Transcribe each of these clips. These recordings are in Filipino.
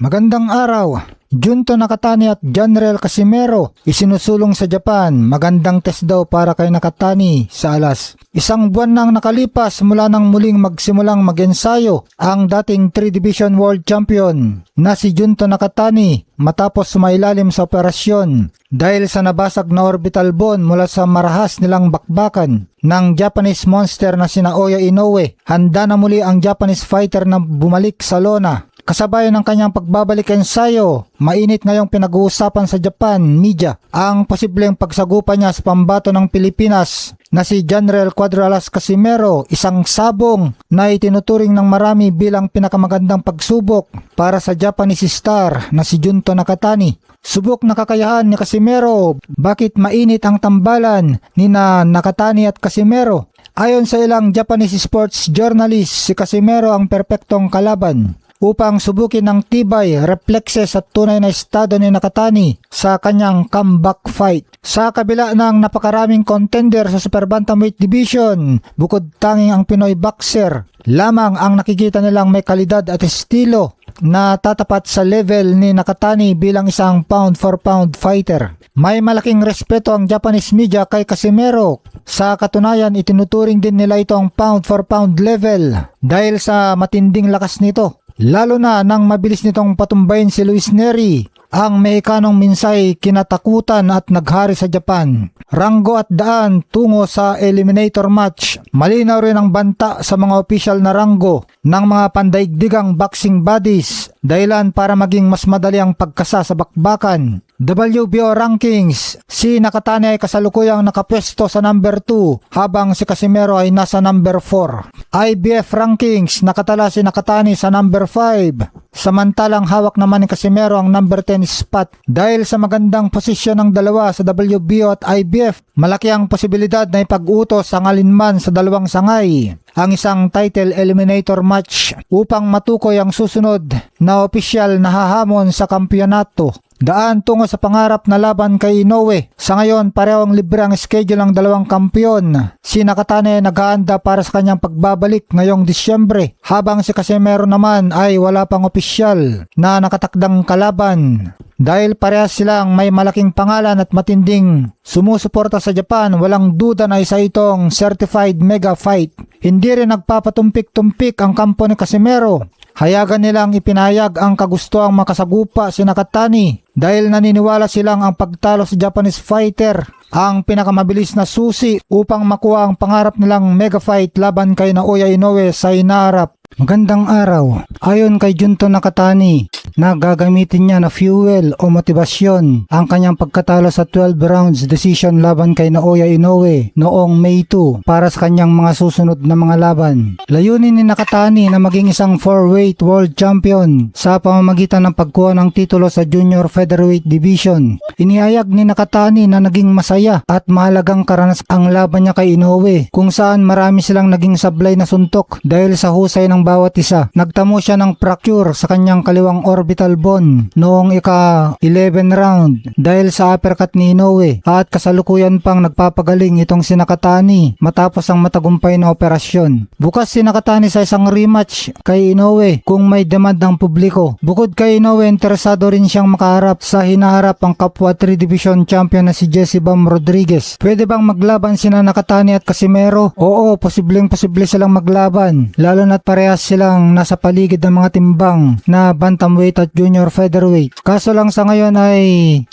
Magandang araw. Junto Nakatani at Janriel Casimero isinusulong sa Japan. Magandang test daw para kay Nakatani sa alas. Isang buwan nang nakalipas mula nang muling magsimulang mag-ensayo ang dating 3 Division World Champion na si Junto Nakatani matapos sumailalim sa operasyon dahil sa nabasag na orbital bone mula sa marahas nilang bakbakan ng Japanese monster na sina Oya Inoue. Handa na muli ang Japanese fighter na bumalik sa lona. Kasabay ng kanyang pagbabalik ensayo, mainit ngayong pinag-uusapan sa Japan media ang posibleng pagsagupa niya sa pambato ng Pilipinas na si Janriel Quadralas Casimero, isang sabong na itinuturing ng marami bilang pinakamagandang pagsubok para sa Japanese star na si Junto Nakatani. Subok na kakayahan ni Casimero, bakit mainit ang tambalan ni Nakatani at Casimero? Ayon sa ilang Japanese sports journalist, si Casimero ang perpektong kalaban upang subukin ng tibay, reflexes at tunay na estado ni Nakatani sa kanyang comeback fight. Sa kabila ng napakaraming contender sa Super Bantamweight Division, bukod tanging ang Pinoy boxer lamang ang nakikita nilang may kalidad at estilo na tatapat sa level ni Nakatani bilang isang pound for pound fighter. May malaking respeto ang Japanese media kay Casimero. Sa katunayan, itinuturing din nila itong pound for pound level dahil sa matinding lakas nito. Lalo na nang mabilis nitong patumbayin si Luis Nery, ang Mexicanong minsay kinatakutan at naghari sa Japan. Ranggo at daan tungo sa eliminator match. Malinaw rin ang banta sa mga opisyal na ranggo ng mga pandaigdigang boxing bodies, dahilan para maging mas madali ang pagkasa sa bakbakan. WBO rankings, si Nakatani ay kasalukuyang nakapwesto sa number 2 habang si Casimero ay nasa number 4. IBF rankings, nakatala si Nakatani sa number 5. Samantalang hawak naman ni Casimero ang number 10 spot. Dahil sa magandang posisyon ng dalawa sa WBO at IBF, malaki ang posibilidad na ipag-utos ang alinman sa dalawang sangay ang isang title eliminator match upang matukoy ang susunod na opisyal na hahamon sa kampyonato. Daan tungo sa pangarap na laban kay Inoue. Sa ngayon, parehong libre ang schedule ng dalawang kampiyon. Si Nakatani ay nag-aanda para sa kanyang pagbabalik ngayong Disyembre, habang si Casimero naman ay wala pang opisyal na nakatakdang kalaban. Dahil parehas silang may malaking pangalan at matinding sumusuporta sa Japan, walang duda na isa itong certified mega fight. Hindi rin nagpapatumpik-tumpik ang kampo ni Casimero. Hayagan nilang ipinahayag ang kagustuhang makasagupa si Nakatani dahil naniniwala silang ang pagtalo sa Japanese fighter ang pinakamabilis na susi upang makuha ang pangarap nilang mega fight laban kay Naoya Inoue sa hinaharap. Magandang araw. Ayon kay Junto Nakatani, na gagamitin niya na fuel o motibasyon ang kanyang pagkatalo sa 12 rounds decision laban kay Naoya Inoue noong May 2 para sa kanyang mga susunod na mga laban. Layunin ni Nakatani na maging isang 4-weight world champion sa pamamagitan ng pagkuha ng titulo sa junior featherweight division. Inihayag ni Nakatani na naging masaya at mahalagang karanas ang laban niya kay Inoue, kung saan marami silang naging sablay na suntok dahil sa husay ng bawat isa. Nagtamo siya ng fracture sa kanyang kaliwang orbital bone noong ika-11 round dahil sa uppercut ni Inoue, at kasalukuyan pang nagpapagaling itong si Nakatani matapos ang matagumpay na operasyon. Bukas si Nakatani sa isang rematch kay Inoue kung may demand ng publiko. Bukod kay Inoue, interesado rin siyang makaharap sa hinaharap ang kapwa 3 Division champion na si Jesse Bam Rodriguez. Pwede bang maglaban sina Nakatani at Casimero? Oo, posible silang maglaban, lalo na't parehas silang nasa paligid ng mga timbang na bantamweight at junior featherweight. Kaso lang sa ngayon ay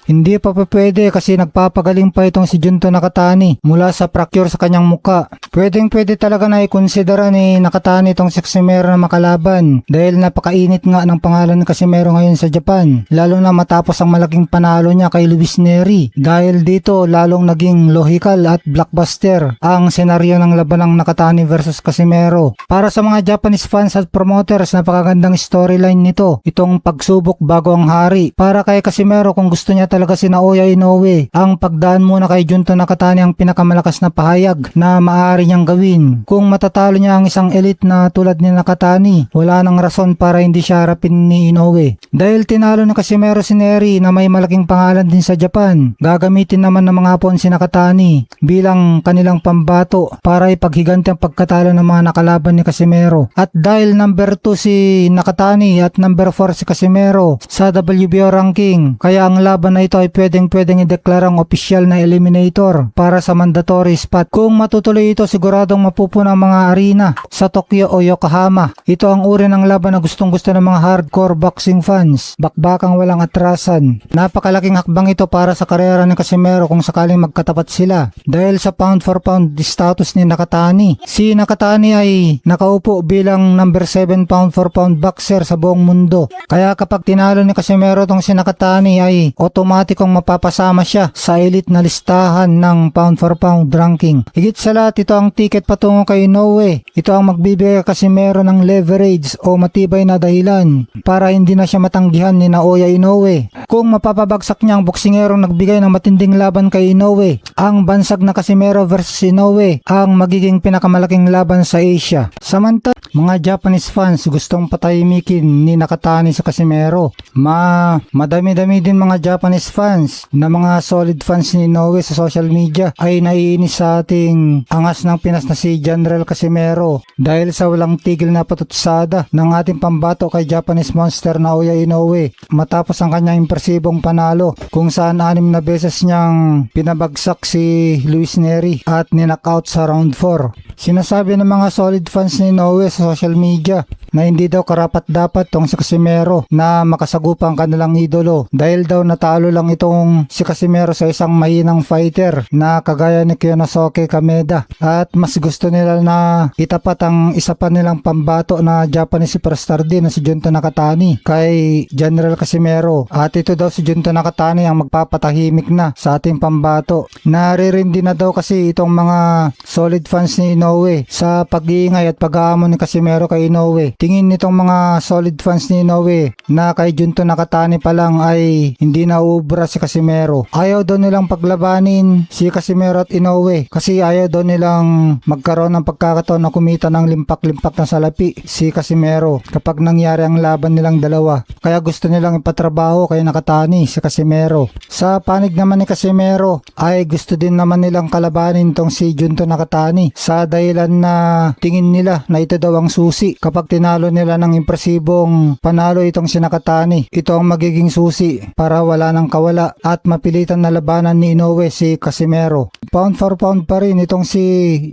hindi pa pwede kasi nagpapagaling pa itong si Junto Nakatani mula sa fracture sa kanyang muka. Pwede talaga na ikonsidera ni Nakatani itong si Casimero na makalaban dahil napakainit nga ng pangalan ni Casimero ngayon sa Japan, lalo na matapos ang malaking panalo niya kay Luis Nery. Dahil dito lalong naging logical at blockbuster ang senaryo ng laban ng Nakatani versus Casimero. Para sa mga Japanese fans at promoters, napakagandang storyline nito, itong pagsubok bago ang hari. Para kay Casimero, kung gusto niya talaga si Naoya Inoue, ang pagdaan muna kay Junto Nakatani ang pinakamalakas na pahayag na maaari niyang gawin. Kung matatalo niya ang isang elite na tulad ni Nakatani, wala nang rason para hindi siya harapin ni Inoue. Dahil tinalo ni Casimero si Nery na may malaking pangalan din sa Japan, gagamitin naman ng mga Hapon si Nakatani bilang kanilang pambato para ipaghiganti ang pagkatalo ng mga nakalaban ni Casimero. At dahil number 2 si Nakatani at number 4 si Casimero, Casimero sa WBO ranking. Kaya ang laban na ito ay pwedeng ideklarang opisyal na eliminator para sa mandatory spot. Kung matutuloy ito, siguradong mapupuna ang mga arena sa Tokyo o Yokohama. Ito ang uri ng laban na gustong gusto ng mga hardcore boxing fans. Bakbakang walang atrasan. Napakalaking hakbang ito para sa karera ni Casimero kung sakaling magkatapat sila. Dahil sa pound for pound status ni Nakatani. Si Nakatani ay nakaupo bilang number 7 pound for pound boxer sa buong mundo. Kaya kapag tinalo ni Casimero tong si Nakatani ay otomatikong mapapasama siya sa elite na listahan ng pound for pound ranking. Higit sa lahat, ito ang ticket patungo kay Inoue. Ito ang magbibigay kay Casimero ng leverage o matibay na dahilan para hindi na siya matanggihan ni Naoya Inoue. Kung mapapabagsak niya ang boksingerong nagbigay ng matinding laban kay Inoue, ang bansag na Casimero versus Inoue ang magiging pinakamalaking laban sa Asia. Samantala, mga Japanese fans gustong patahimikin ni Nakatani sa Casimero. Madami-dami din mga Japanese fans na mga solid fans ni Inoue sa social media ay naiinis sa ating angas ng Pinas na si General Casimero dahil sa walang tigil na patutsada ng ating pambato kay Japanese monster Naoya Inoue matapos ang kanyang impresibong panalo kung saan 6 na beses niyang pinabagsak si Luis Neri at ninockout sa round 4. Sinasabi ng mga solid fans ni Inoue sa social media na hindi daw karapat-dapat tong si Casimero na makasagupa ang kanilang idolo dahil daw natalo lang itong si Casimero sa isang mahinang fighter na kagaya ni Kyonosuke Kameda at mas gusto nila na itapat ang isa pa nilang pambato na Japanese superstar din na si Junto Nakatani kay General Casimero at ito daw si Junto Nakatani ang magpapatahimik na sa ating pambato. Naririndi na daw kasi itong mga solid fans ni Inoue sa pag-iingay at pag-aamon ni Casimero kay Inoue. Tingin nitong mga solid fans ni Inoue na kay Junto Nakatani pa lang ay hindi na uubra si Casimero. Ayaw daw nilang paglabanin si Casimero at Inoue kasi ayaw daw nilang magkaroon ng pagkakataon na kumita ng limpak-limpak na salapi si Casimero kapag nangyari ang laban nilang dalawa. Kaya gusto nilang ipatrabaho kay Nakatani si Casimero. Sa panig naman ni Casimero ay gusto din naman nilang kalabanin tong si Junto Nakatani sa dahilan na tingin nila na ito daw ang susi kapag tinalo nila ng impresibong panalo itong si Nakatani. Ito ang magiging susi para wala nang kawala at mapilitan na labanan ni Inoue si Casimero. Pound for pound pa rin itong si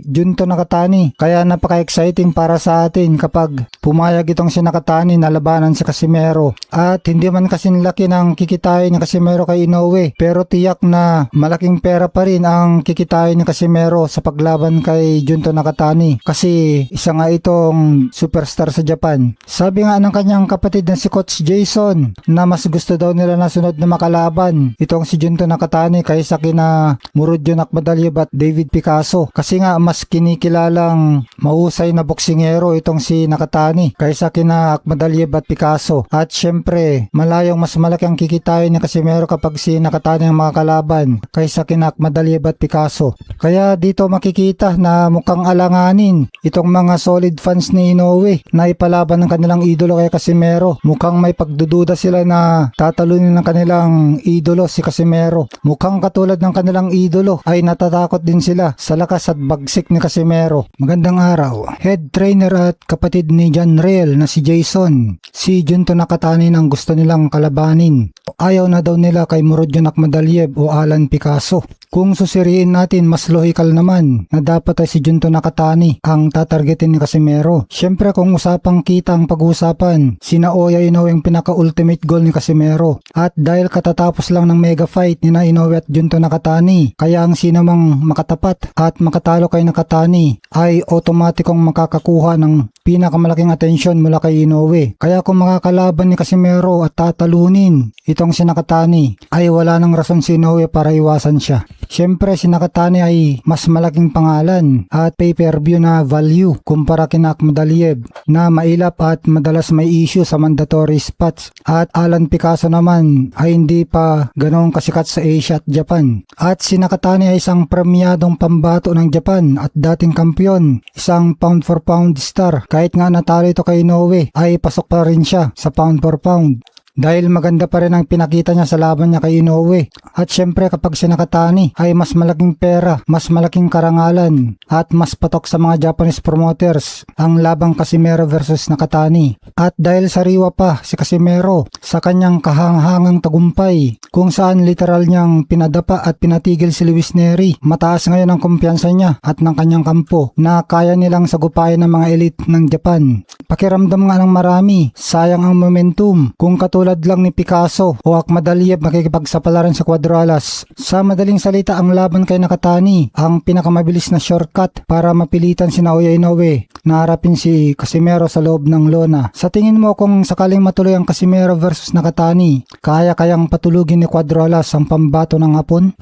Junto Nakatani kaya napaka-exciting para sa atin kapag pumayag itong si Nakatani na labanan si Casimero. At hindi man kasing laki ng kikitain ni Casimero kay Inoue pero tiyak na malaking pera pa rin ang kikitain ni Casimero sa paglaban kay Junto Nakatani kasi isa nga itong superstar sa Japan. Sabi nga ng kanyang kapatid na si Coach Jason na mas gusto daw nila na sunod na makalaban itong si Junto Nakatani kaysa kina Murodyo Nakmadalyev at David Picasso kasi nga mas kinikilalang mahusay na boksingero itong si Nakatani kaysa kina Akmadalyev at Picasso at syempre malayong mas malaki ang kikitain ni Casimero kapag si Nakatani ang makakalaban kaysa kina Akmadalyev at Picasso. Kaya dito makikita na mukhang alanganin itong mga solid fans ni Inoue na ipalaban ng kanilang idolo kay Casimero. Mukhang may pagdududa sila na tatalunin ng kanilang idolo si Casimero. Mukhang katulad ng kanilang idolo ay natatakot din sila sa lakas at bagsik ni Casimero. Magandang araw. Head trainer at kapatid ni John Real na si Jason. Si Junto Nakatani ang gusto nilang kalabanin. Ayaw na daw nila kay Murodyo Nakmadalyev o Alan Picasso. Kung susiriin natin, mas logical naman na dapat ay si Junto Nakatani ang tatargetin ni Casimero. Syempre kung usapang kita ang pag-uusapan, si Naoya Inoue ang pinaka-ultimate goal ni Casimero. At dahil katatapos lang ng mega fight ni Inoue at Junto Nakatani, kaya ang sinamang makatapat at makatalo kay Nakatani ay otomatikong makakakuha ng pinakamalaking atensyon mula kay Inoue. Kaya kung makakalaban ni Casimero at tatalunin itong si Nakatani, ay wala nang rason si Inoue para iwasan siya. Siyempre si Nakatani ay mas malaking pangalan at pay-per-view na value kumpara kina Akmadalyev na mailap at madalas may issue sa mandatory spots at Alan Picasso naman ay hindi pa ganoong kasikat sa Asia at Japan. At si Nakatani ay isang premiadong pambato ng Japan at dating kampyon, isang pound for pound star. Kahit nga natalo ito kay Inoue ay pasok pa rin siya sa pound for pound. dahil maganda pa rin ang pinakita niya sa laban niya kay Inoue. At syempre kapag siya nakatani ay mas malaking pera, mas malaking karangalan at mas patok sa mga Japanese promoters ang labang Casimero versus Nakatani. At dahil sariwa pa si Casimero sa kanyang kahanghangang tagumpay kung saan literal niyang pinadapa at pinatigil si Luis Neri, mataas ngayon ang kumpiyansa niya at ng kanyang kampo na kaya nilang sagupayan ng mga elite ng Japan. Pakiramdam nga ng marami, sayang ang momentum kung katulad lang ni Picasso o Ahmad Aliyev makikipagsapalaran sa Cuadralas. Sa madaling salita, ang laban kay Nakatani ang pinakamabilis na shortcut para mapilitan si Naoya Inoue na harapin si Casimero sa loob ng lona. Sa tingin mo kung sakaling matuloy ang Casimero versus Nakatani, kaya-kayang patulugin ni Cuadralas ang pambato ng Hapon?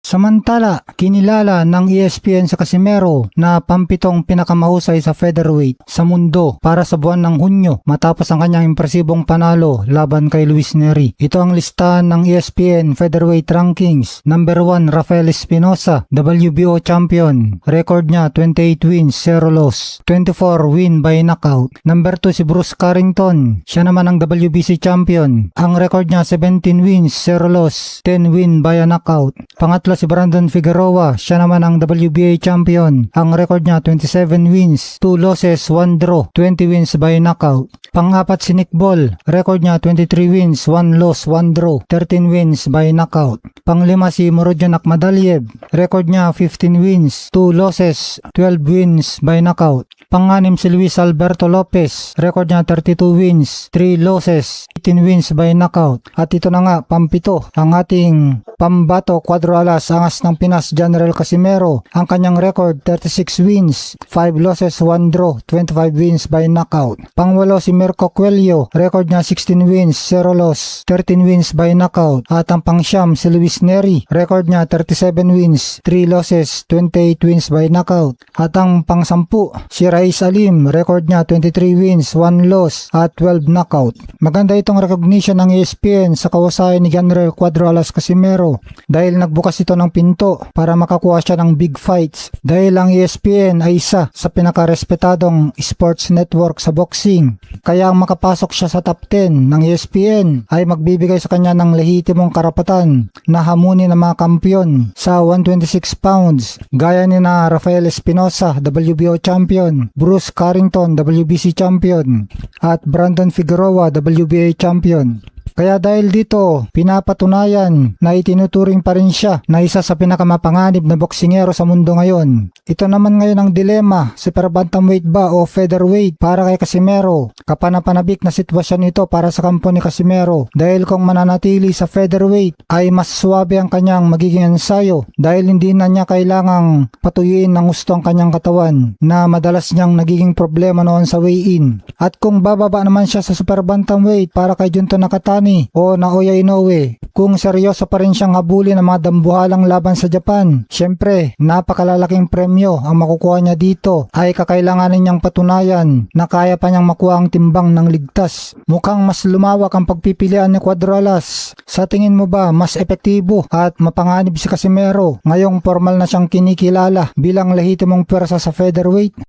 Samantala, kinilala ng ESPN sa Casimero na pampitong pinakamahusay sa featherweight sa mundo para sa buwan ng Hunyo matapos ang kanyang impresibong panalo laban kay Luis Neri. Ito ang listahan ng ESPN Featherweight Rankings. Number 1, Rafael Espinosa, WBO champion. Record niya 28 wins, 0 loss. 24 win by knockout. Number 2 si Bruce Carrington. Siya naman ang WBC champion. Ang record niya 17 wins, 0 loss. 10 win by a knockout. Pangatlo si Brandon Figueroa, siya naman ang WBA champion. Ang record niya 27 wins, 2 losses, 1 draw, 20 wins by knockout. Pang-apat si Nick Ball, record niya 23 wins, 1 loss, 1 draw, 13 wins by knockout. Pang-lima si Murodjan Akhmadaliev, record niya 15 wins, 2 losses, 12 wins by knockout. Pang-anim si Luis Alberto Lopez, record niya 32 wins, 3 losses, 18 wins by knockout. At ito na nga, pampito, ang ating pambato Cuadralas, angas ng Pinas, General Casimero. Ang kanyang record 36 wins, 5 losses, 1 draw, 25 wins by knockout. Pangwalo si Mirko Cuello, record niya 16 wins, 0 loss, 13 wins by knockout. At ang pangsyam si Luis Neri, record niya 37 wins, 3 losses, 28 wins by knockout. At ang pangsampu si Rais Alim, record niya 23 wins, 1 loss at 12 knockout. Maganda itong recognition ng ESPN sa kahusayan ni General Cuadralas Casimero dahil nagbukas ito ng pinto para makakuha siya ng big fights dahil ang ESPN ay isa sa pinakarespetadong sports network sa boxing. Kaya ang makapasok siya sa top 10 ng ESPN ay magbibigay sa kanya ng lehitimong karapatan na hamunin ng mga kampiyon sa 126 pounds gaya ni na Rafael Espinosa, WBO champion, Bruce Carrington, WBC champion, at Brandon Figueroa, WBA champion. Kaya dahil dito, pinapatunayan na itinuturing pa rin siya na isa sa pinakamapanganib na boksingero sa mundo ngayon. Ito naman ngayon ang dilema, super bantamweight ba o featherweight para kay Casimero. Kapanapanabik na sitwasyon ito para sa kampo ni Casimero dahil kung mananatili sa featherweight ay mas suwabe ang kanyang magiging ensayo dahil hindi na niya kailangang patuyuin ng gusto ang kanyang katawan na madalas niyang nagiging problema noon sa weigh-in. At kung bababa naman siya sa super bantamweight para kay Junto Nakatani o Naoya Inoue, kung seryoso pa rin siyang habulin ng mga dambuhalang laban sa Japan, syempre napakalalaking premyo ang makukuha niya dito ay kakailanganin niyang patunayan na kaya pa niyang makuha ang timbang ng ligtas. Mukhang mas lumawak ang pagpipilian ni Cuadralas. Sa tingin mo ba mas epektibo at mapanganib si Casimero ngayong formal na siyang kinikilala bilang lehitimong pwersa sa featherweight?